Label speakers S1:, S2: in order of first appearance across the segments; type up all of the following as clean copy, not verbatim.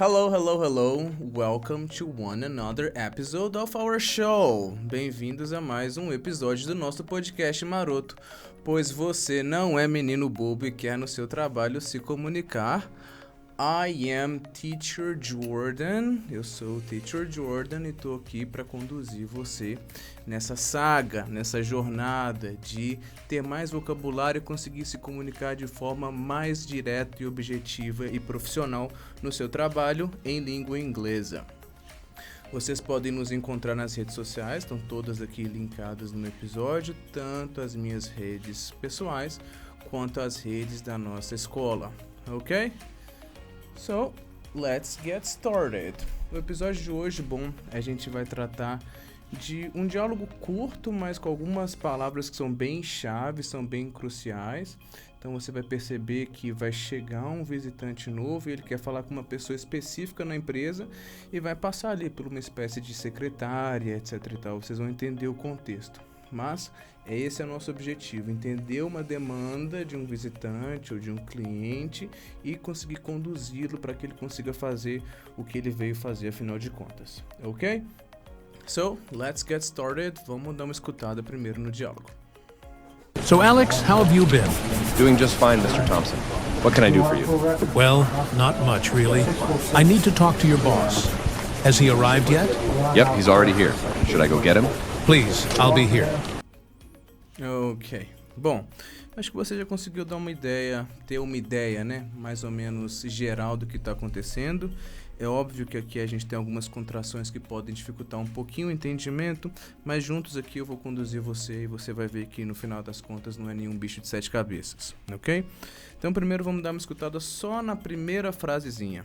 S1: Hello, hello, hello. Welcome to one another episode of our show. Bem-vindos a mais um episódio do nosso podcast maroto, pois você não é menino bobo e quer no seu trabalho se comunicar. I am Teacher Jordan, eu sou o Teacher Jordan e tô aqui para conduzir você nessa saga, nessa jornada de ter mais vocabulário e conseguir se comunicar de forma mais direta e objetiva e profissional no seu trabalho em língua inglesa. Vocês podem nos encontrar nas redes sociais, estão todas aqui linkadas no episódio, tanto as minhas redes pessoais quanto as redes da nossa escola, ok? So, let's get started. No episódio de hoje, a gente vai tratar de um diálogo curto, mas com algumas palavras que são bem chaves, são bem cruciais. Então você vai perceber que vai chegar um visitante novo e ele quer falar com uma pessoa específica na empresa e vai passar ali por uma espécie de secretária, etc e tal. Vocês vão entender o contexto. Mas esse é o nosso objetivo, entender uma demanda de um visitante ou de um cliente e conseguir conduzi-lo para que ele consiga fazer o que ele veio fazer, afinal de contas, ok? So, let's get started. Vamos dar uma escutada primeiro no diálogo.
S2: So, Alex, how have you been?
S3: Doing just fine, Mr. Thompson. What can I do for you?
S2: Well, not much, really. I need to talk to your boss. Has he arrived yet?
S3: Yep, he's already here. Should I go get him?
S2: Please, I'll be here.
S1: Ok. Bom, acho que você já conseguiu dar uma ideia, ter uma ideia, né? Mais ou menos geral do que está acontecendo. É óbvio que aqui a gente tem algumas contrações que podem dificultar um pouquinho o entendimento, mas juntos aqui eu vou conduzir você e você vai ver que no final das contas não é nenhum bicho de 7 cabeças, ok? Então primeiro vamos dar uma escutada só na primeira frasezinha.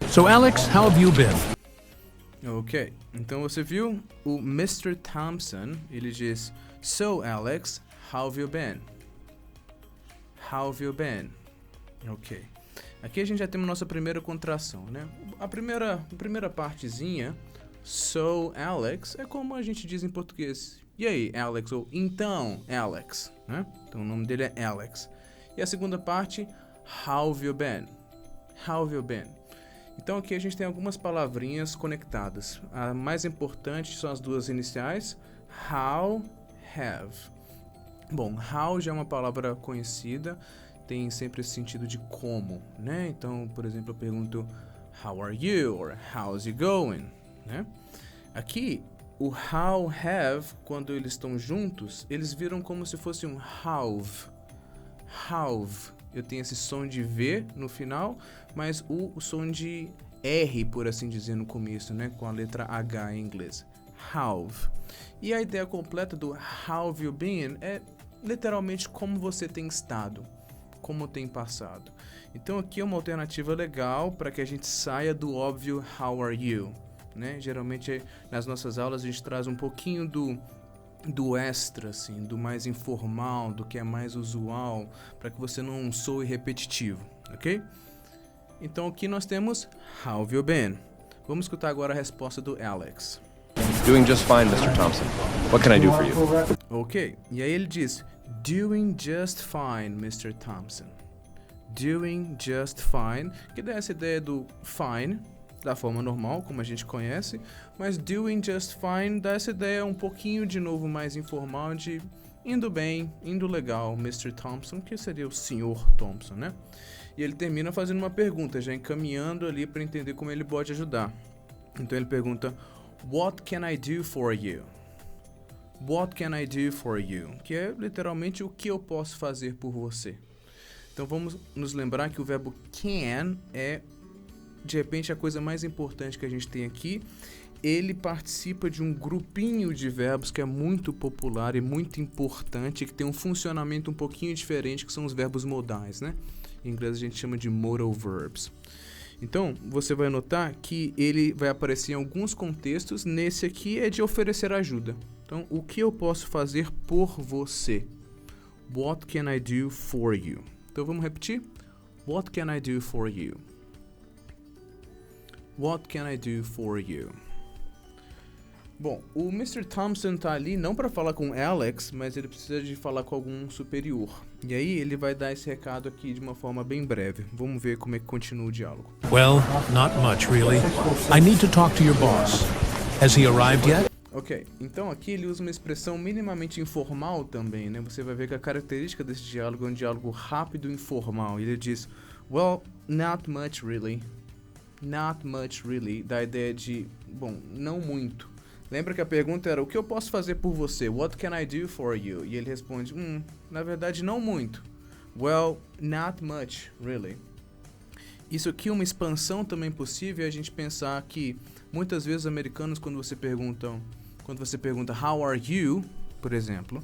S2: So, Alex, how have you been?
S1: Ok, então você viu o Mr. Thompson, ele diz: So, Alex, how have you been? How have you been? Ok. Aqui a gente já temos nossa primeira contração, né? A primeira partezinha, so, Alex, é como a gente diz em português. E aí, Alex? Ou então, Alex, né? Então o nome dele é Alex. E a segunda parte, how have you been? How have you been? Então aqui a gente tem algumas palavrinhas conectadas. A mais importante são as duas iniciais, how, have. Bom, how já é uma palavra conhecida, tem sempre esse sentido de como, né? Então, por exemplo, eu pergunto how are you? Or how's it going? Né? Aqui, o how, have, quando eles estão juntos, eles viram como se fosse um have. Have. Eu tenho esse som de V no final, mas o som de R, por assim dizer, no começo, né? Com a letra H em inglês. Have. E a ideia completa do how have you been é literalmente como você tem estado, como tem passado. Então aqui é uma alternativa legal para que a gente saia do óbvio how are you, né? Geralmente nas nossas aulas a gente traz um pouquinho do extra, assim, do mais informal, do que é mais usual, para que você não soe repetitivo, ok? Então aqui nós temos how have you been? Vamos escutar agora a resposta do Alex.
S3: Doing just fine, Mr. Thompson. What can I do for you?
S1: Ok, e aí ele diz, doing just fine, Mr. Thompson. Doing just fine, que dá essa ideia do fine, da forma normal, como a gente conhece, mas doing just fine dá essa ideia um pouquinho, de novo, mais informal, de indo bem, indo legal, Mr. Thompson, que seria o Sr. Thompson, né? E ele termina fazendo uma pergunta, já encaminhando ali para entender como ele pode ajudar. Então ele pergunta, what can I do for you? What can I do for you? Que é literalmente o que eu posso fazer por você. Então vamos nos lembrar que o verbo can é, de repente, a coisa mais importante que a gente tem aqui. Ele participa de um grupinho de verbos que é muito popular e muito importante, que tem um funcionamento um pouquinho diferente, que são os verbos modais, né? Em inglês a gente chama de modal verbs. Então, você vai notar que ele vai aparecer em alguns contextos. Nesse aqui é de oferecer ajuda. Então, o que eu posso fazer por você? What can I do for you? Então, vamos repetir? What can I do for you? What can I do for you? Bom, o Mr. Thompson tá ali não para falar com Alex, mas ele precisa de falar com algum superior. E aí ele vai dar esse recado aqui de uma forma bem breve. Vamos ver como é que continua o diálogo.
S2: Well, not much, really. I need to talk to your boss. Has he arrived yet?
S1: Ok, então aqui ele usa uma expressão minimamente informal também, né? Você vai ver que a característica desse diálogo é um diálogo rápido e informal. Ele diz, well, not much really. Not much really, da ideia de, bom, não muito. Lembra que a pergunta era, o que eu posso fazer por você? What can I do for you? E ele responde, na verdade não muito. Well, not much, really. Isso aqui é uma expansão também possível, a gente pensar que muitas vezes os americanos, quando você pergunta how are you, por exemplo,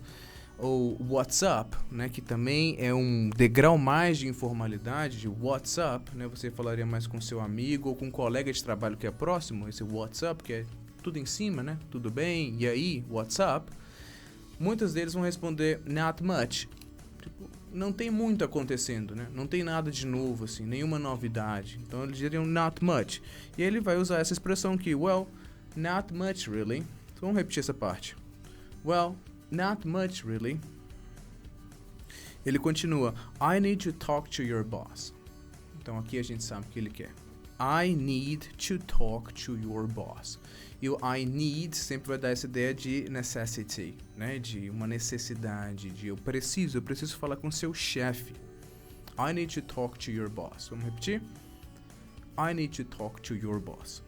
S1: ou what's up, né, que também é um degrau mais de informalidade, de what's up, né, você falaria mais com seu amigo ou com um colega de trabalho que é próximo, esse what's up, que é tudo em cima, né, tudo bem, e aí, what's up, muitos deles vão responder not much, tipo, não tem muito acontecendo, né, não tem nada de novo, assim, nenhuma novidade, então eles diriam not much, e ele vai usar essa expressão aqui, well, not much really, então vamos repetir essa parte, well, not much, really. Ele continua, I need to talk to your boss. Então aqui a gente sabe o que ele quer. I need to talk to your boss. E o I need sempre vai dar essa ideia de necessity, né? De uma necessidade, de eu preciso falar com seu chefe. I need to talk to your boss. Vamos repetir? I need to talk to your boss.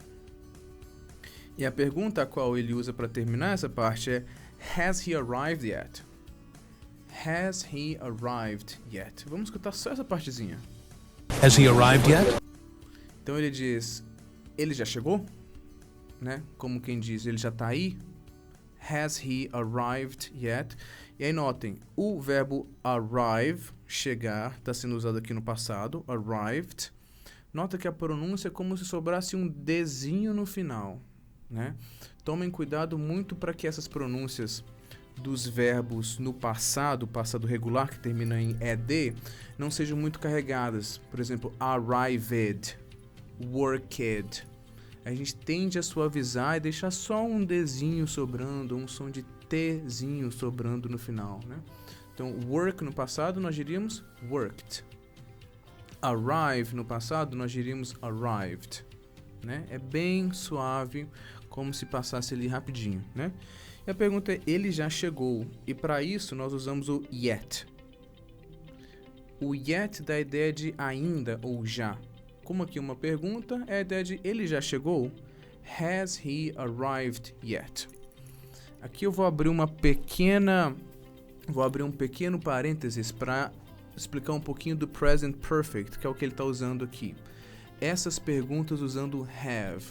S1: E a pergunta a qual ele usa para terminar essa parte é Has he arrived yet? Has he arrived yet? Vamos escutar só essa partezinha.
S2: Has he arrived yet?
S1: Então ele diz, ele já chegou? Né? Como quem diz, ele já tá aí? Has he arrived yet? E aí notem, o verbo arrive, chegar, está sendo usado aqui no passado, arrived. Nota que a pronúncia é como se sobrasse um Dzinho no final, né? Tomem cuidado muito para que essas pronúncias dos verbos no passado regular, que termina em ed, não sejam muito carregadas. Por exemplo, arrived, worked. A gente tende a suavizar e deixar só um Dzinho sobrando, um som de Tzinho sobrando no final, né? Então, work no passado nós diríamos worked. Arrive no passado nós diríamos arrived, né? É bem suave, como se passasse ali rapidinho, né? E a pergunta é, ele já chegou? E para isso nós usamos o yet. O yet dá a ideia de ainda ou já. Como aqui uma pergunta, é a ideia de ele já chegou? Has he arrived yet? Aqui eu vou abrir um pequeno parênteses para explicar um pouquinho do present perfect, que é o que ele está usando aqui. Essas perguntas usando have.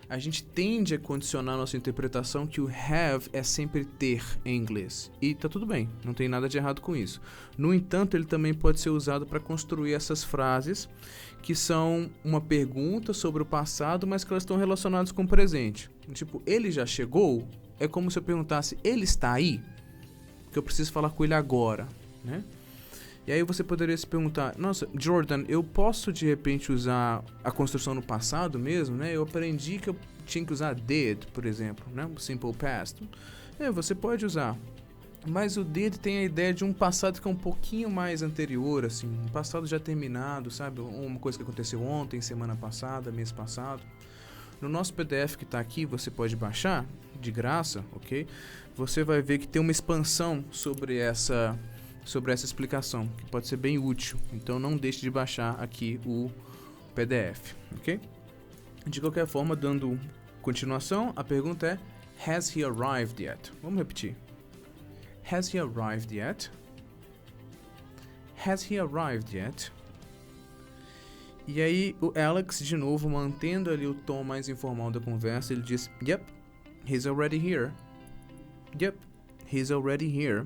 S1: A gente tende a condicionar nossa interpretação que o have é sempre ter em inglês. E tá tudo bem, não tem nada de errado com isso. No entanto, ele também pode ser usado para construir essas frases que são uma pergunta sobre o passado, mas que elas estão relacionadas com o presente. Tipo, ele já chegou? É como se eu perguntasse, ele está aí? Que eu preciso falar com ele agora, né? E aí você poderia se perguntar, nossa, Jordan, eu posso de repente usar a construção no passado mesmo, né? Eu aprendi que eu tinha que usar did, por exemplo, né? O simple past. Você pode usar. Mas o did tem a ideia de um passado que é um pouquinho mais anterior, assim, um passado já terminado, sabe? Uma coisa que aconteceu ontem, semana passada, mês passado. No nosso PDF que está aqui, você pode baixar, de graça, ok? Você vai ver que tem uma expansão sobre essa explicação, que pode ser bem útil. Então não deixe de baixar aqui o PDF, ok? De qualquer forma, dando continuação, a pergunta é Has he arrived yet? Vamos repetir. Has he arrived yet? Has he arrived yet? E aí o Alex, de novo, mantendo ali o tom mais informal da conversa, ele diz Yep, he's already here. Yep, he's already here.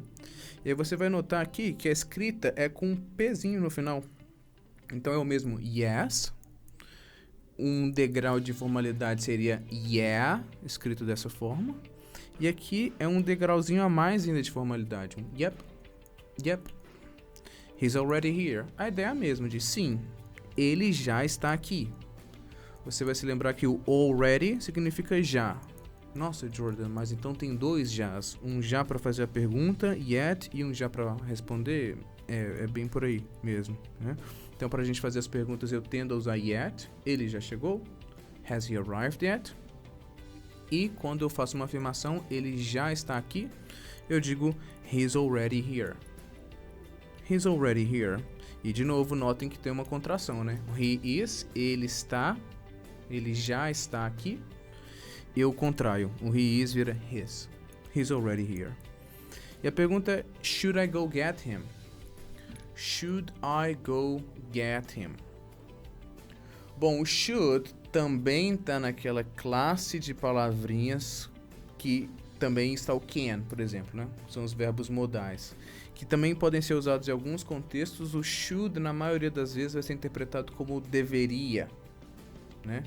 S1: E aí você vai notar aqui que a escrita é com um Pzinho no final. Então é o mesmo yes. Um degrau de formalidade seria yeah, escrito dessa forma. E aqui é um degrauzinho a mais ainda de formalidade. Yep, yep. He's already here. A ideia é a mesma, de sim, ele já está aqui. Você vai se lembrar que o already significa já, Nossa, Jordan, mas então tem 2 jás. Um já para fazer a pergunta, yet, e um já para responder. É bem por aí mesmo, né? Então, para a gente fazer as perguntas, eu tendo a usar yet. Ele já chegou. Has he arrived yet? E quando eu faço uma afirmação, ele já está aqui, eu digo he's already here. He's already here. E de novo, notem que tem uma contração, né? He is, ele está, ele já está aqui. Eu contraio. O he is vira his. He's already here. E a pergunta é, should I go get him? Should I go get him? Bom, o should também está naquela classe de palavrinhas que também está o can, por exemplo, né? São os verbos modais, que também podem ser usados em alguns contextos. O should, na maioria das vezes, vai ser interpretado como deveria, né?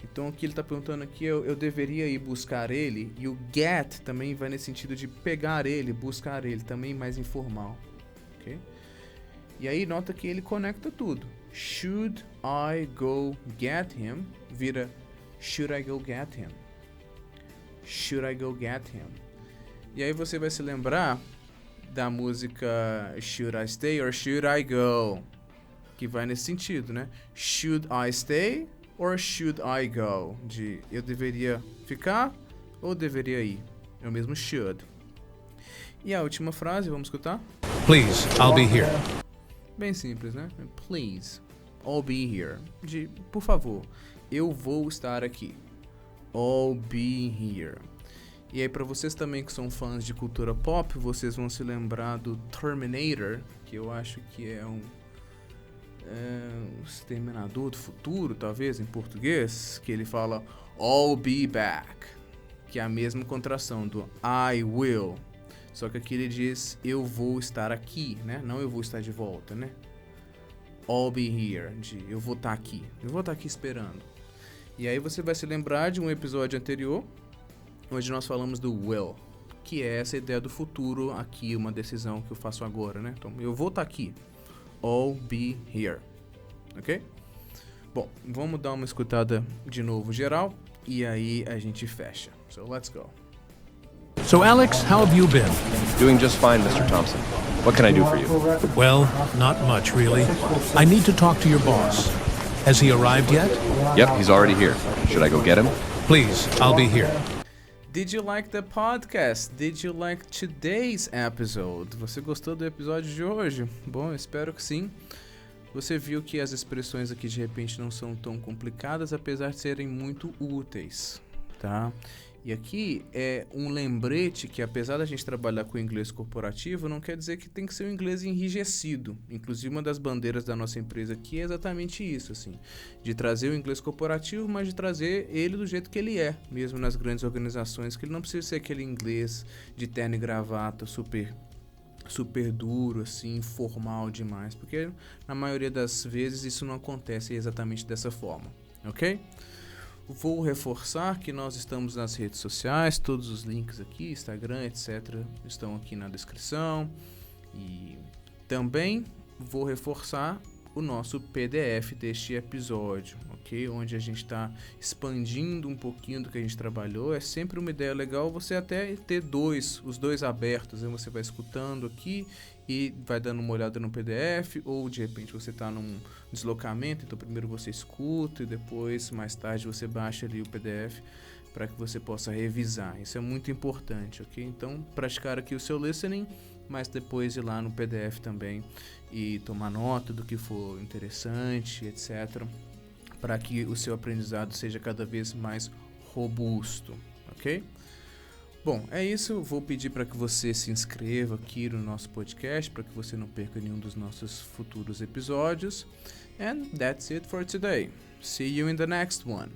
S1: Então, o que ele está perguntando aqui é eu deveria ir buscar ele, e o get também vai nesse sentido de pegar ele, buscar ele, também mais informal, ok? E aí, nota que ele conecta tudo. Should I go get him? Vira should I go get him? Should I go get him? E aí você vai se lembrar da música Should I Stay or Should I Go? Que vai nesse sentido, né? Should I stay or should I go? De eu deveria ficar ou deveria ir? É o mesmo should. E a última frase, vamos escutar?
S2: Please, I'll be here.
S1: Bem simples, né? Please, I'll be here. De, por favor, eu vou estar aqui. I'll be here. E aí, para vocês também que são fãs de cultura pop, vocês vão se lembrar do Terminator, que eu acho que é um Exterminador do Futuro, talvez, em português, que ele fala I'll be back, que é a mesma contração do I will. Só que aqui ele diz, eu vou estar aqui, né? Não eu vou estar de volta, né? I'll be here, de eu vou estar aqui. Eu vou estar aqui esperando. E aí você vai se lembrar de um episódio anterior, onde nós falamos do will, que é essa ideia do futuro aqui, uma decisão que eu faço agora, né? Então, eu vou estar aqui. I'll be here. Ok? Bom, vamos dar uma escutada de novo geral, e aí a gente fecha. So, let's go.
S2: So, Alex, how have you been?
S3: Doing just fine, Mr. Thompson. What can I do for you?
S2: Well, not much, really. I need to talk to your boss. Has he arrived yet?
S3: Yep, he's already here. Should I go get him?
S2: Please, I'll be here.
S1: Did you like the podcast? Did you like today's episode? Você gostou do episódio de hoje? Bom, espero que sim. Você viu que as expressões aqui de repente não são tão complicadas, apesar de serem muito úteis, tá? E aqui é um lembrete que, apesar da gente trabalhar com o inglês corporativo, não quer dizer que tem que ser um inglês enrijecido. Inclusive, uma das bandeiras da nossa empresa aqui é exatamente isso, assim, de trazer o inglês corporativo, mas de trazer ele do jeito que ele é, mesmo nas grandes organizações, que ele não precisa ser aquele inglês de terno e gravata super duro, assim, formal demais, porque na maioria das vezes isso não acontece exatamente dessa forma, ok? Vou reforçar que nós estamos nas redes sociais, todos os links aqui, Instagram, etc., estão aqui na descrição. E também vou reforçar o nosso PDF deste episódio, ok? Onde a gente está expandindo um pouquinho do que a gente trabalhou. É sempre uma ideia legal você até ter os dois abertos, né? Você vai escutando aqui e vai dando uma olhada no PDF, ou de repente você está num deslocamento, então primeiro você escuta e depois, mais tarde, você baixa ali o PDF para que você possa revisar. Isso é muito importante, ok? Então, praticar aqui o seu listening, mas depois ir lá no PDF também e tomar nota do que for interessante, etc., para que o seu aprendizado seja cada vez mais robusto, ok? Bom, é isso. Vou pedir para que você se inscreva aqui no nosso podcast, para que você não perca nenhum dos nossos futuros episódios. And that's it for today. See you in the next one.